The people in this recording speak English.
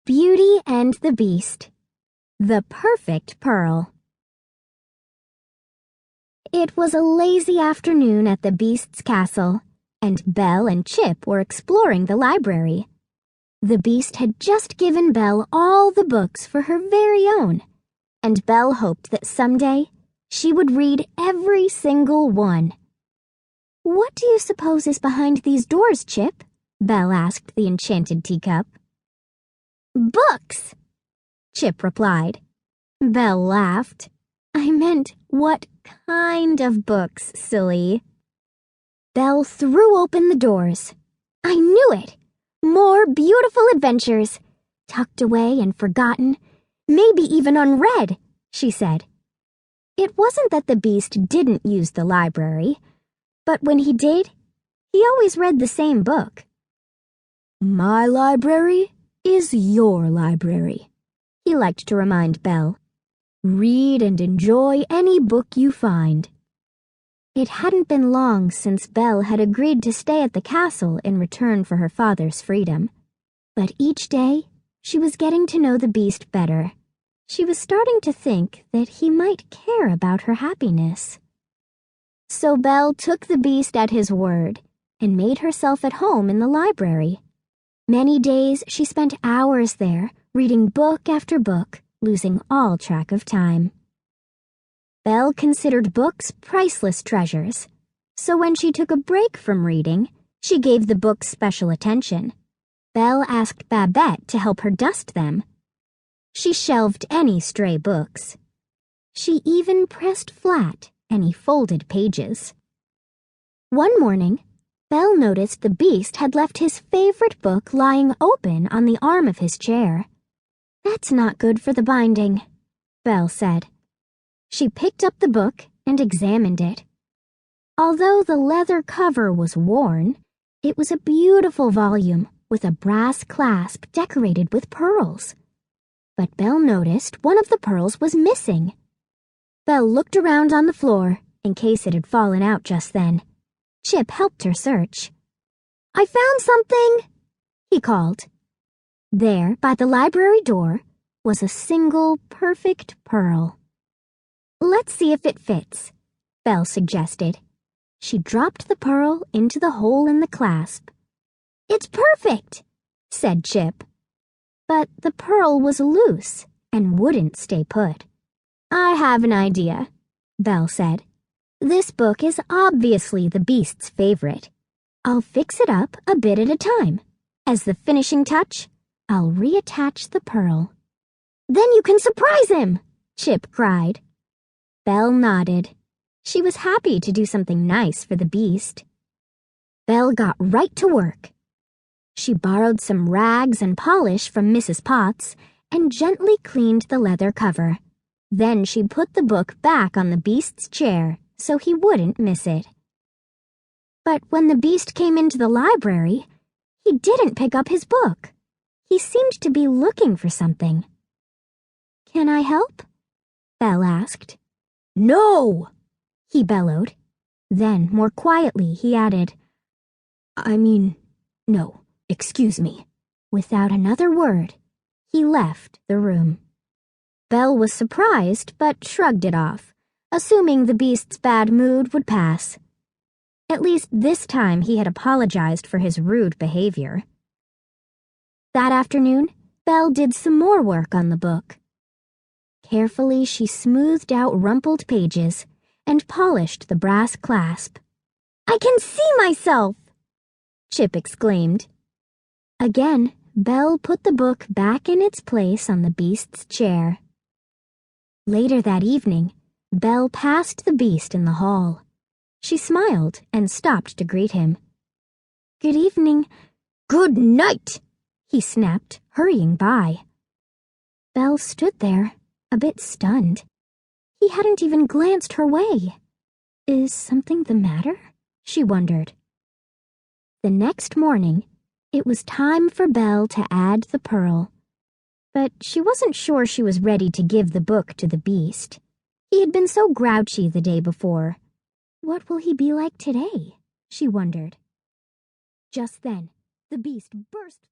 Beauty and the Beast. The Perfect Pearl. It was a lazy afternoon at the Beast's castle, and Belle and Chip were exploring the library. The Beast had just given Belle all the books for her very own, and Belle hoped that someday she would read every single one. "What do you suppose is behind these doors, Chip?" Belle asked the enchanted teacup. "Books," Chip replied. Belle laughed. "I meant, what kind of books, silly?" Belle threw open the doors. "I knew it! More beautiful adventures, tucked away and forgotten, maybe even unread," she said. It wasn't that the Beast didn't use the library, but when he did, he always read the same book. "My library is your library," he liked to remind Belle. "Read and enjoy any book you find." It hadn't been long since Belle had agreed to stay at the castle in return for her father's freedom. But each day, she was getting to know the Beast better. She was starting to think that he might care about her happiness. So Belle took the Beast at his word and made herself at home in the library. Many days she spent hours there, reading book after book, losing all track of time. Belle considered books priceless treasures, so when she took a break from reading, she gave the books special attention. Belle asked Babette to help her dust them. She shelved any stray books. She even pressed flat any folded pages. One morning, Belle noticed the Beast had left his favorite book lying open on the arm of his chair. "That's not good for the binding," Belle said. She picked up the book and examined it. Although the leather cover was worn, it was a beautiful volume with a brass clasp decorated with pearls. But Belle noticed one of the pearls was missing. Belle looked around on the floor in case it had fallen out just then. Chip helped her search. "I found something," he called. There, by the library door, was a single perfect pearl. "Let's see if it fits," Belle suggested. She dropped the pearl into the hole in the clasp. "It's perfect," said Chip. But the pearl was loose and wouldn't stay put. "I have an idea," Belle said. "This book is obviously the Beast's favorite. I'll fix it up a bit at a time. As the finishing touch, I'll reattach the pearl." "Then you can surprise him!" Chip cried. Belle nodded. She was happy to do something nice for the Beast. Belle got right to work. She borrowed some rags and polish from Mrs. Potts and gently cleaned the leather cover. Then she put the book back on the Beast's chair so he wouldn't miss it. But when the Beast came into the library, he didn't pick up his book. He seemed to be looking for something. "Can I help?" Belle asked. "No!" he bellowed. Then, more quietly, he added, No, excuse me." Without another word, he left the room. Belle was surprised, but shrugged it off, assuming the Beast's bad mood would pass. At least this time he had apologized for his rude behavior. That afternoon, Belle did some more work on the book. Carefully, she smoothed out rumpled pages and polished the brass clasp. "I can see myself!" Chip exclaimed. Again, Belle put the book back in its place on the Beast's chair. Later that evening, Belle passed the Beast in the hall. She smiled and stopped to greet him. "Good evening." "Good night," he snapped, hurrying by. Belle stood there, a bit stunned. He hadn't even glanced her way. Is something the matter? She wondered. The next morning, it was time for Belle to add the pearl. But she wasn't sure she was ready to give the book to the Beast. He had been so grouchy the day before. What will he be like today? She wondered. Just then, the Beast burst through